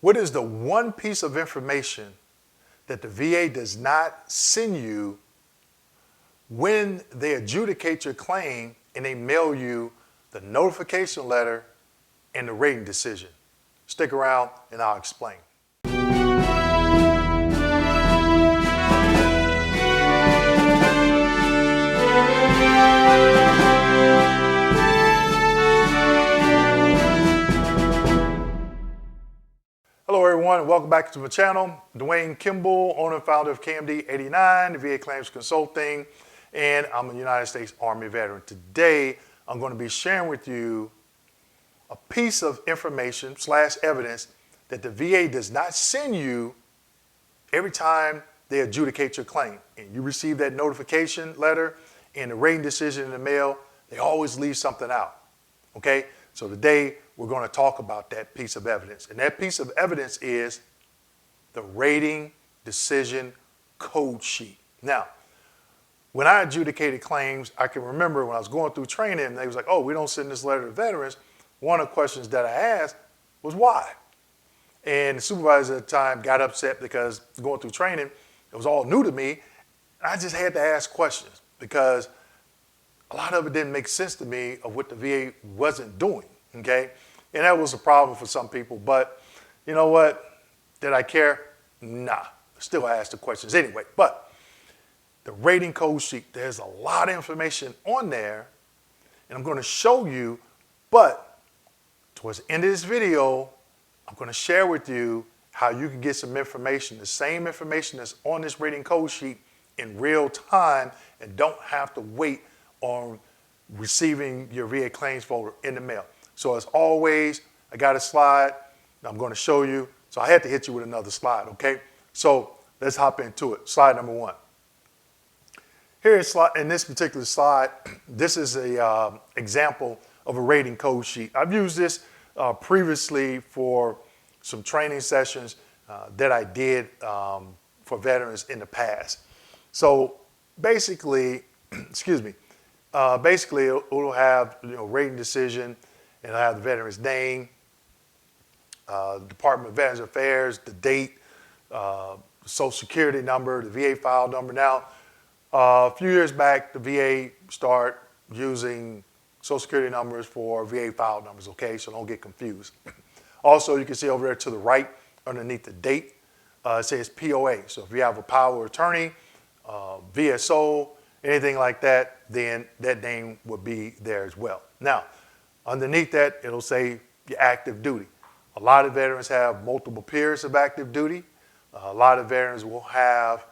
What is the one piece of information that the VA does not send you when they adjudicate your claim and they mail you the notification letter and the rating decision? Stick around and I'll explain. Hello everyone and welcome back to my channel. Dwayne Kimball, owner and founder of KMD 89, the VA Claims Consulting, and I'm a United States Army veteran. Today, I'm going to be sharing with you a piece of information / evidence that the VA does not send you every time they adjudicate your claim. And you receive that notification letter and the rating decision in the mail, they always leave something out, okay? So today, we're going to talk about that piece of evidence. And that piece of evidence is the rating decision code sheet. Now, when I adjudicated claims, I can remember when I was going through training, and they was like, oh, we don't send this letter to veterans. One of the questions that I asked was why? And the supervisor at the time got upset because going through training, it was all new to me. I just had to ask questions because a lot of it didn't make sense to me of what the VA wasn't doing, okay? And that was a problem for some people, but you know what? Did I care? Nah, still asked the questions anyway. But the rating code sheet, there's a lot of information on there, and I'm gonna show you, but towards the end of this video, I'm gonna share with you how you can get some information, the same information that's on this rating code sheet in real time and don't have to wait on receiving your VA claims folder in the mail. So as always, I got a slide that I'm going to show you. So I had to hit you with another slide, okay? So let's hop into it. Slide number one. Here is in this particular slide, this is a example of a rating code sheet. I've used this previously for some training sessions that I did for veterans in the past. So basically, excuse me, basically, it'll have rating decision, and it'll have the veteran's name, Department of Veterans Affairs, the date, Social Security number, the VA file number. Now, a few years back, the VA started using Social Security numbers for VA file numbers, okay? So don't get confused. Also, you can see over there to the right, underneath the date, it says POA. So if you have a power of attorney, VSO, anything like that, then that name would be there as well. Now, underneath that, it'll say your active duty. A lot of veterans have multiple periods of active duty. A lot of veterans will have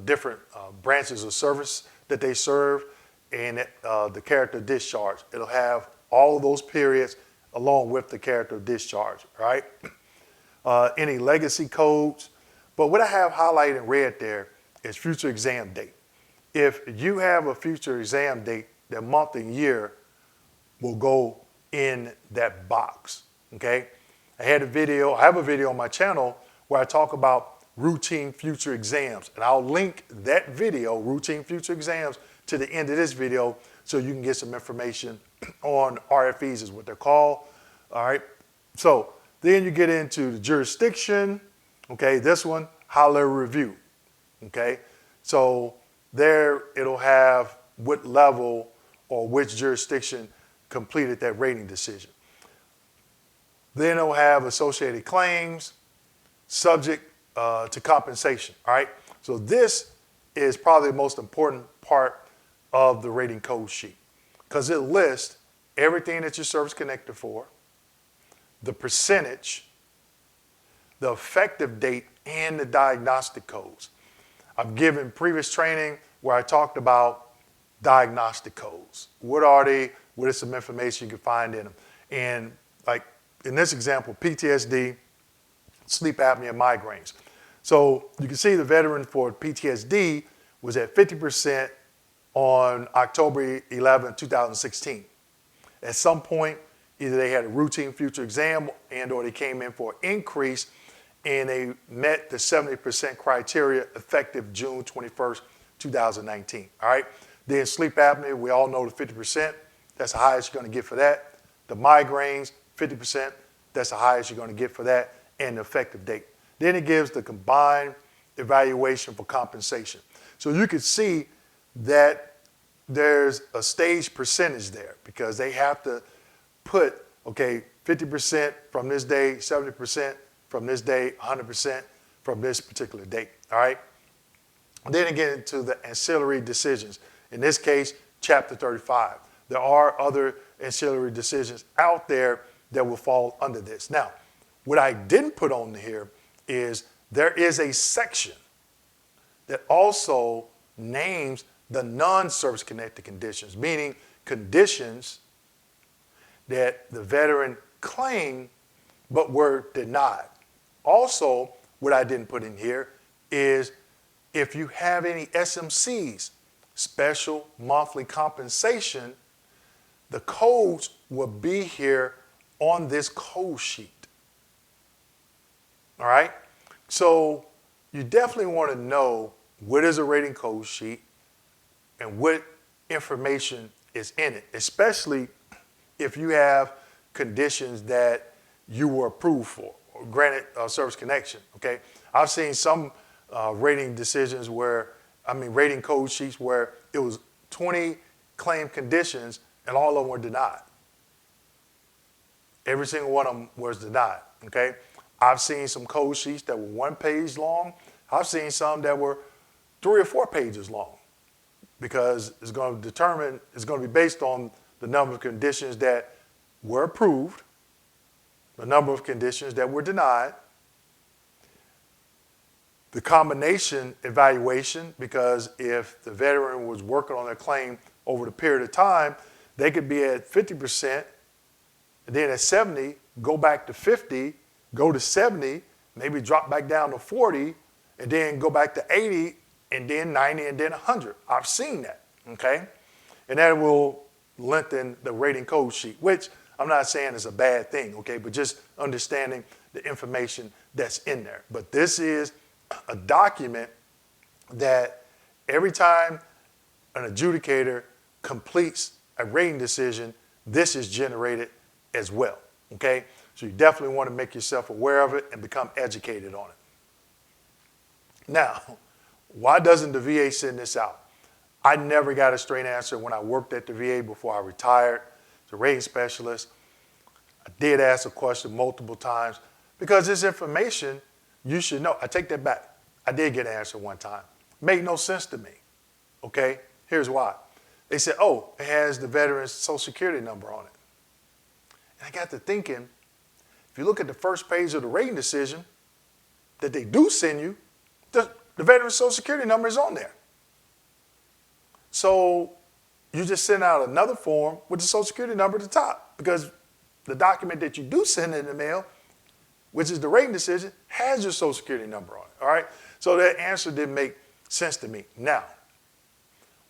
different branches of service that they serve, and the character of discharge. It'll have all of those periods along with the character of discharge, right? Any legacy codes. But what I have highlighted in red there is future exam date. If you have a future exam date, the month and year will go in that box, okay? I have a video on my channel where I talk about routine future exams, and I'll link that video, routine future exams, to the end of this video so you can get some information on RFEs is what they're called, all right? So then you get into the jurisdiction, okay? This one, high level review. Okay, so there it'll have what level or which jurisdiction completed that rating decision. Then it'll have associated claims, subject to compensation, all right? So this is probably the most important part of the rating code sheet because it lists everything that you're service connected for, the percentage, the effective date, and the diagnostic codes. I've given previous training where I talked about diagnostic codes. What are they? What is some information you can find in them? And like in this example, PTSD, sleep apnea, migraines. So you can see the veteran for PTSD was at 50% on October 11, 2016. At some point, either they had a routine future exam and or they came in for an increase and they met the 70% criteria effective June 21st, 2019, all right? Then sleep apnea, we all know the 50%. That's the highest you're gonna get for that. The migraines, 50%. That's the highest you're going to get for that, and the effective date. Then it gives the combined evaluation for compensation. So you can see that there's a stage percentage there because they have to put, okay, 50% from this day, 70% from this day, 100% from this particular date, all right? Then it gets into the ancillary decisions. In this case, Chapter 35. There are other ancillary decisions out there that will fall under this. Now, what I didn't put on here is there is a section that also names the non-service connected conditions, meaning conditions that the veteran claimed but were denied. Also, what I didn't put in here is if you have any SMCs, special monthly compensation, the codes will be here on this code sheet. All right? So you definitely want to know what is a rating code sheet and what information is in it, especially if you have conditions that you were approved for or granted service connection, okay? I've seen some rating decisions rating code sheets where it was 20 claim conditions and all of them were denied. Every single one of them was denied, okay? I've seen some code sheets that were 1 page long. I've seen some that were 3 or 4 pages long because it's going to be based on the number of conditions that were approved, the number of conditions that were denied, the combination evaluation, because if the veteran was working on their claim over the period of time, they could be at 50%, and then at 70, go back to 50, go to 70, maybe drop back down to 40, and then go back to 80, and then 90, and then 100. I've seen that, okay? And that will lengthen the rating code sheet, which I'm not saying is a bad thing, okay, but just understanding the information that's in there. But this is a document that every time an adjudicator completes a rating decision, this is generated as well, okay? So you definitely want to make yourself aware of it and become educated on it. Now, why doesn't the VA send this out? I never got a straight answer when I worked at the VA before I retired as a rating specialist. I did ask a question multiple times because this information you should know. I take that back. I did get an answer one time. Made no sense to me, okay? Here's why. They said, oh, it has the veteran's Social Security number on it. And I got to thinking, if you look at the first page of the rating decision that they do send you, the veteran's Social Security number is on there. So you just send out another form with the Social Security number at the top because the document that you do send in the mail, which is the rating decision, has your Social Security number on it, all right? So that answer didn't make sense to me. Now,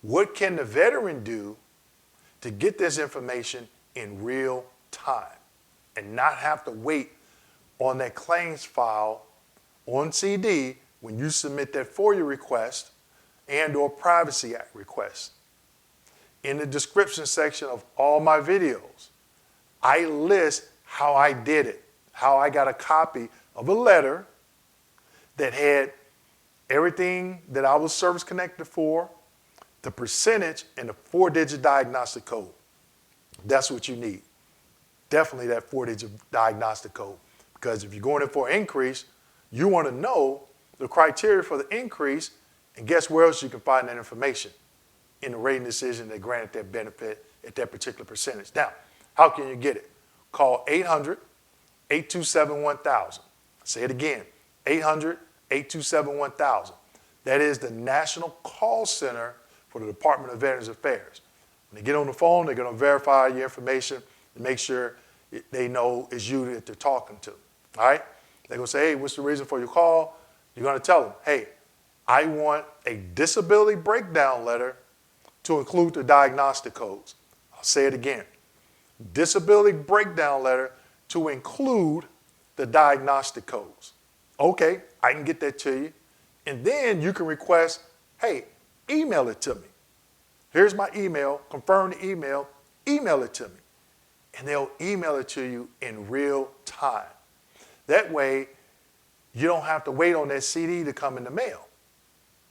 what can the veteran do to get this information in real time and not have to wait on that claims file on CD when you submit that FOIA request and or Privacy Act request? In the description section of all my videos, I list how I did it, how I got a copy of a letter that had everything that I was service connected for, the percentage, and the 4-digit diagnostic code. That's what you need. Definitely that 4-digit diagnostic code. Because if you're going in for an increase, you want to know the criteria for the increase, and guess where else you can find that information? In the rating decision that granted that benefit at that particular percentage. Now, how can you get it? Call 800-827-1000. Say it again, 800-827-1000. That is the national call center for the Department of Veterans Affairs. When they get on the phone, they're going to verify your information and make sure they know it's you that they're talking to. All right? They're going to say, hey, what's the reason for your call? You're going to tell them, hey, I want a disability breakdown letter to include the diagnostic codes. I'll say it again. Disability breakdown letter to include the diagnostic codes. Okay, I can get that to you. And then you can request, hey, email it to me. Here's my email, confirm the email it to me. and they'll email it to you in real time. That way, you don't have to wait on that CD to come in the mail.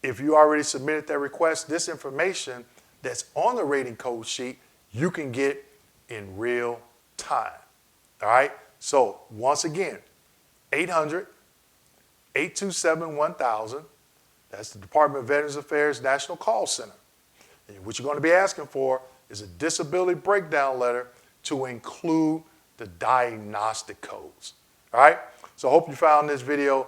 If you already submitted that request, this information that's on the rating code sheet, you can get in real time. All right? So once again, 800-827-1000. That's the Department of Veterans Affairs National Call Center. And what you're going to be asking for is a disability breakdown letter to include the diagnostic codes. All right? So I hope you found this video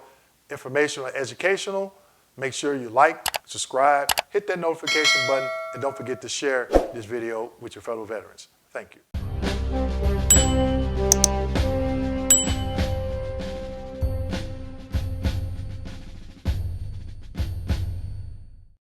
informational and educational. Make sure you like, subscribe, hit that notification button, and don't forget to share this video with your fellow veterans. Thank you.